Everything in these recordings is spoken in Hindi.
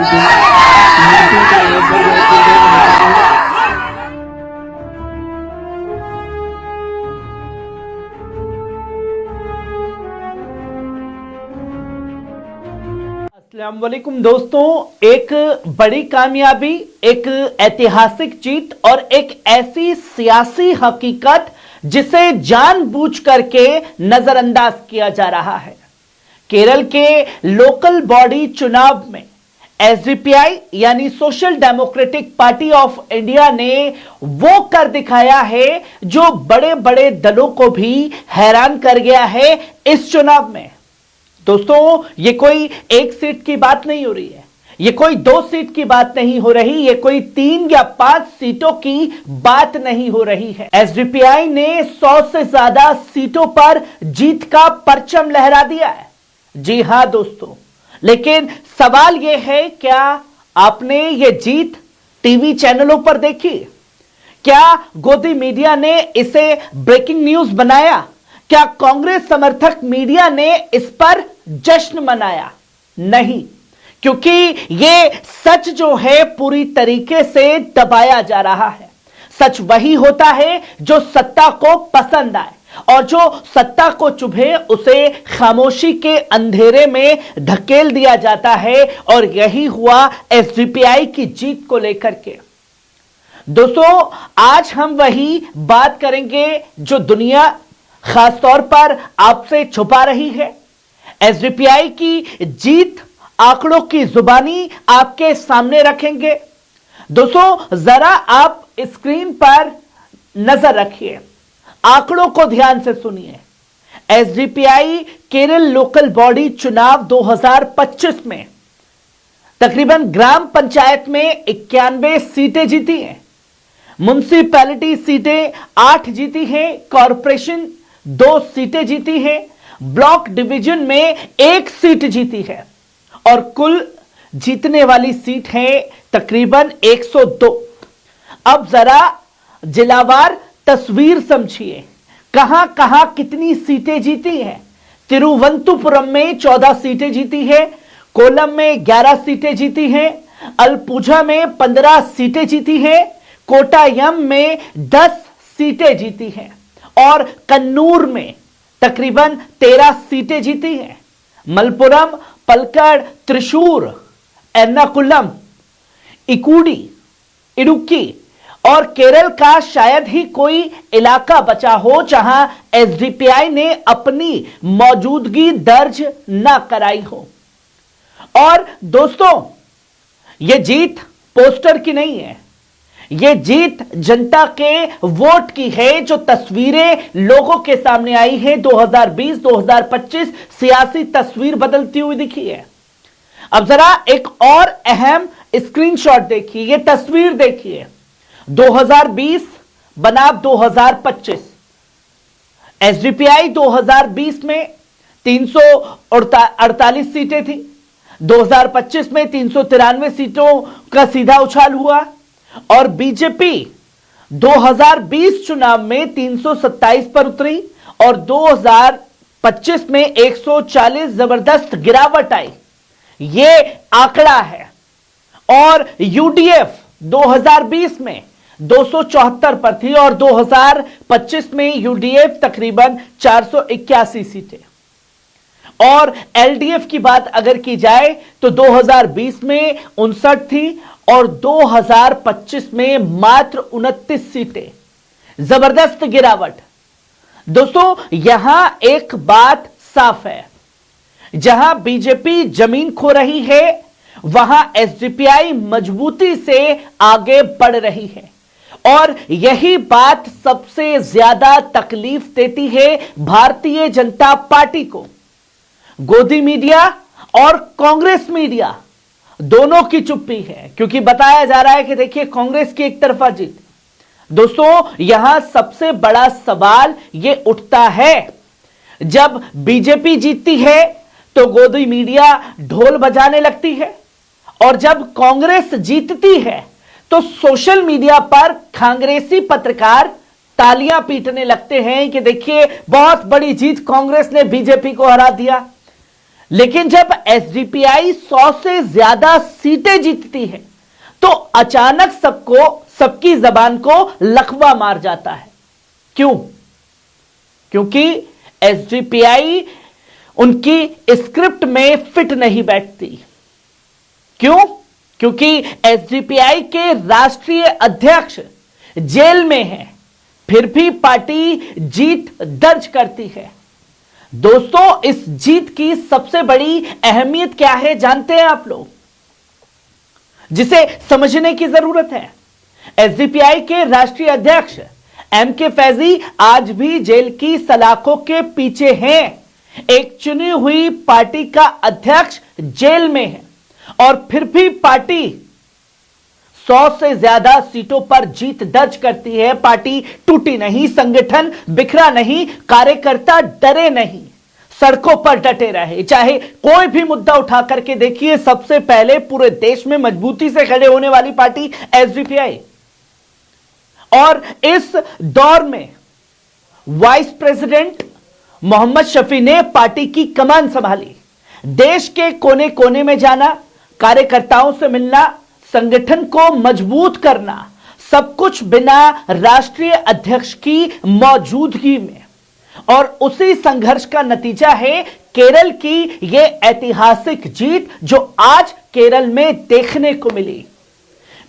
अस्सलाम वालेकुम दोस्तों, एक बड़ी कामयाबी, एक ऐतिहासिक जीत और एक ऐसी सियासी हकीकत जिसे जानबूझ करके नजरअंदाज किया जा रहा है। केरल के लोकल बॉडी चुनाव में एसडीपीआई यानी social democratic party of India ने वो कर दिखाया है जो बड़े बड़े दलों को भी हैरान कर गया है इस चुनाव में। दोस्तों, ये कोई एक सीट की बात नहीं हो रही है, ये कोई 2 सीट की बात नहीं हो रही, ये कोई 3 या 5 सीटों की बात नहीं हो रही है। एसडीपीआई ने 100 से ज्यादा सीटों पर जीत का परचम लहरा दिया है। जी हां दोस्तों, लेकिन सवाल यह है, क्या आपने ये जीत टीवी चैनलों पर देखी? क्या गोदी मीडिया ने इसे ब्रेकिंग न्यूज बनाया? क्या कांग्रेस समर्थक मीडिया ने इस पर जश्न मनाया? नहीं, क्योंकि यह सच जो है पूरी तरीके से दबाया जा रहा है। सच वही होता है जो सत्ता को पसंद आए, और जो सत्ता को चुभे उसे खामोशी के अंधेरे में धकेल दिया जाता है, और यही हुआ एसडीपीआई की जीत को लेकर के। दोस्तों, आज हम वही बात करेंगे जो दुनिया खासतौर पर आपसे छुपा रही है। एसडीपीआई की जीत आंकड़ों की जुबानी आपके सामने रखेंगे। दोस्तों, जरा आप स्क्रीन पर नजर रखिए, आंकड़ों को ध्यान से सुनिए। एसडीपीआई केरल लोकल बॉडी चुनाव 2025 में तकरीबन ग्राम पंचायत में 91 सीटें जीती हैं, म्युनिसिपैलिटी सीटें 8 जीती हैं, कॉरपोरेशन 2 सीटें जीती हैं, ब्लॉक डिवीजन में 1 सीट जीती है, और कुल जीतने वाली सीट है तकरीबन 102। अब जरा जिलावार तस्वीर समझिए, कहां कहां कितनी सीटें जीती हैं। तिरुवनंतपुरम में 14 सीटें जीती है, कोल्लम में 11 सीटें जीती हैं, अलपुझा में 15 सीटें जीती हैं, कोट्टायम में 10 सीटें जीती हैं, और कन्नूर में तकरीबन 13 सीटें जीती हैं। मलपुरम, पलक्कड़, त्रिशूर, एर्नाकुलम, इकुडी, इडुक्की और केरल का शायद ही कोई इलाका बचा हो जहां एसडीपीआई ने अपनी मौजूदगी दर्ज ना कराई हो। और दोस्तों, यह जीत पोस्टर की नहीं है, यह जीत जनता के वोट की है। जो तस्वीरें लोगों के सामने आई है, 2020-2025 सियासी तस्वीर बदलती हुई दिखी है। अब जरा एक और अहम स्क्रीनशॉट देखिए, यह तस्वीर देखिए, 2020 बनाम 2025। एसडीपीआई 2020 में 348 सीटें थी, 2025 में 393 सीटों का सीधा उछाल हुआ, और बीजेपी 2020 चुनाव में 327 पर उतरी, और 2025 में 140 जबरदस्त गिरावट आई। यह आंकड़ा है। और यूडीएफ 2020 में 274 पर थी, और 2025 में यूडीएफ तकरीबन 481 सीटें। और एलडीएफ की बात अगर की जाए तो 2020 में 59 थी, और 2025 में मात्र 29 सीटें। जबरदस्त गिरावट। दोस्तों, यहां एक बात साफ है, जहां बीजेपी जमीन खो रही है, वहां एसडीपीआई मजबूती से आगे बढ़ रही है। और यही बात सबसे ज्यादा तकलीफ देती है भारतीय जनता पार्टी को। गोदी मीडिया और कांग्रेस मीडिया दोनों की चुप्पी है, क्योंकि बताया जा रहा है कि देखिए कांग्रेस की एक तरफा जीत। दोस्तों, यहां सबसे बड़ा सवाल यह उठता है, जब बीजेपी जीतती है तो गोदी मीडिया ढोल बजाने लगती है, और जब कांग्रेस जीतती है तो सोशल मीडिया पर कांग्रेसी पत्रकार तालियां पीटने लगते हैं कि देखिए बहुत बड़ी जीत, कांग्रेस ने बीजेपी को हरा दिया। लेकिन जब एसडीपीआई 100 से ज्यादा सीटें जीतती है तो अचानक सबकी जबान को लकवा मार जाता है। क्यों? क्योंकि एसडीपीआई उनकी स्क्रिप्ट में फिट नहीं बैठती। क्यों? क्योंकि एसडीपीआई के राष्ट्रीय अध्यक्ष जेल में हैं, फिर भी पार्टी जीत दर्ज करती है। दोस्तों, इस जीत की सबसे बड़ी अहमियत क्या है जानते हैं आप लोग, जिसे समझने की जरूरत है। एसडीपीआई के राष्ट्रीय अध्यक्ष एमके फैजी आज भी जेल की सलाखों के पीछे हैं। एक चुनी हुई पार्टी का अध्यक्ष जेल में है और फिर भी पार्टी 100 से ज्यादा सीटों पर जीत दर्ज करती है। पार्टी टूटी नहीं, संगठन बिखरा नहीं, कार्यकर्ता डरे नहीं, सड़कों पर डटे रहे। चाहे कोई भी मुद्दा उठा करके देखिए, सबसे पहले पूरे देश में मजबूती से खड़े होने वाली पार्टी एसडीपीआई। और इस दौर में वाइस प्रेसिडेंट मोहम्मद शफी ने पार्टी की कमान संभाली। देश के कोने कोने में जाना, कार्यकर्ताओं से मिलना, संगठन को मजबूत करना, सब कुछ बिना राष्ट्रीय अध्यक्ष की मौजूदगी में। और उसी संघर्ष का नतीजा है केरल की यह ऐतिहासिक जीत जो आज केरल में देखने को मिली।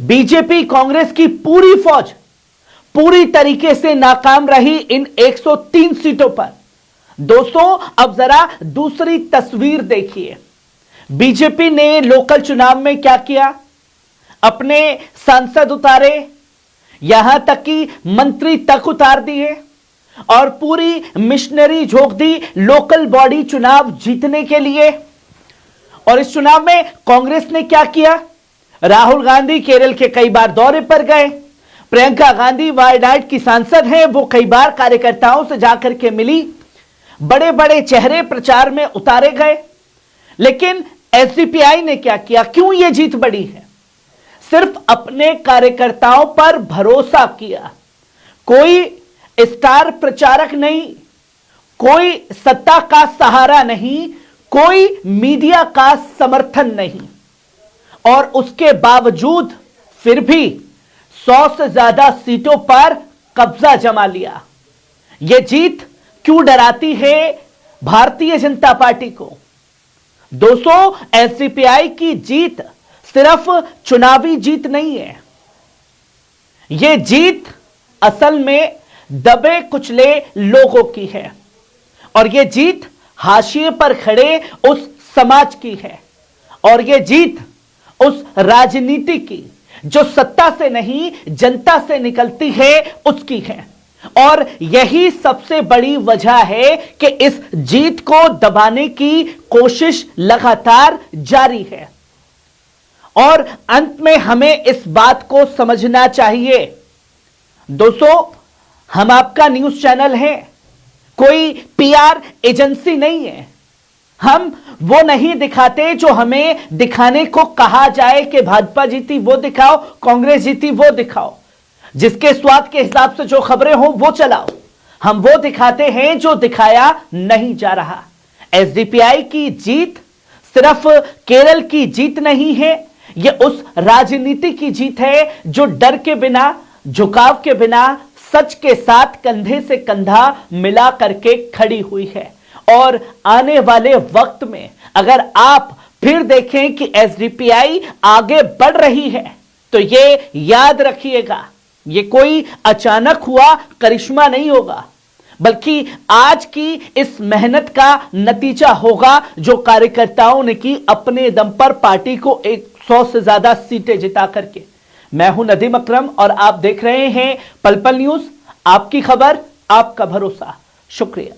बीजेपी कांग्रेस की पूरी फौज पूरी तरीके से नाकाम रही इन 103 सीटों पर। दोस्तों, अब जरा दूसरी तस्वीर देखिए। बीजेपी ने लोकल चुनाव में क्या किया? अपने सांसद उतारे, यहां तक कि मंत्री तक उतार दिए और पूरी मिशनरी झोंक दी लोकल बॉडी चुनाव जीतने के लिए। और इस चुनाव में कांग्रेस ने क्या किया? राहुल गांधी केरल के कई बार दौरे पर गए, प्रियंका गांधी वायनाड की सांसद हैं, वो कई बार कार्यकर्ताओं से जाकर के मिली, बड़े बड़े चेहरे प्रचार में उतारे गए। लेकिन एसडीपीआई ने क्या किया? क्यों यह जीत बड़ी है? सिर्फ अपने कार्यकर्ताओं पर भरोसा किया। कोई स्टार प्रचारक नहीं, कोई सत्ता का सहारा नहीं, कोई मीडिया का समर्थन नहीं, और उसके बावजूद फिर भी 100 से ज्यादा सीटों पर कब्जा जमा लिया। यह जीत क्यों डराती है भारतीय जनता पार्टी को? दोस्तों, एसडीपीआई की जीत सिर्फ चुनावी जीत नहीं है। यह जीत असल में दबे कुचले लोगों की है और यह जीत हाशिए पर खड़े उस समाज की है और यह जीत उस राजनीति की जो सत्ता से नहीं जनता से निकलती है उसकी है। और यही सबसे बड़ी वजह है कि इस जीत को दबाने की कोशिश लगातार जारी है। और अंत में हमें इस बात को समझना चाहिए, दोस्तों, हम आपका न्यूज चैनल है, कोई पीआर एजेंसी नहीं है। हम वो नहीं दिखाते जो हमें दिखाने को कहा जाए कि भाजपा जीती वो दिखाओ, कांग्रेस जीती वो दिखाओ, जिसके स्वाद के हिसाब से जो खबरें हो वो चलाओ। हम वो दिखाते हैं जो दिखाया नहीं जा रहा। एसडीपीआई की जीत सिर्फ केरल की जीत नहीं है, यह उस राजनीति की जीत है जो डर के बिना, झुकाव के बिना, सच के साथ कंधे से कंधा मिला करके खड़ी हुई है। और आने वाले वक्त में अगर आप फिर देखें कि एसडीपीआई आगे बढ़ रही है तो ये याद रखिएगा, ये कोई अचानक हुआ करिश्मा नहीं होगा, बल्कि आज की इस मेहनत का नतीजा होगा जो कार्यकर्ताओं ने की अपने दम पर पार्टी को 100 से ज्यादा सीटें जिता करके। मैं हूं नदीम अकरम और आप देख रहे हैं पल पल न्यूज, आपकी खबर आपका भरोसा। शुक्रिया।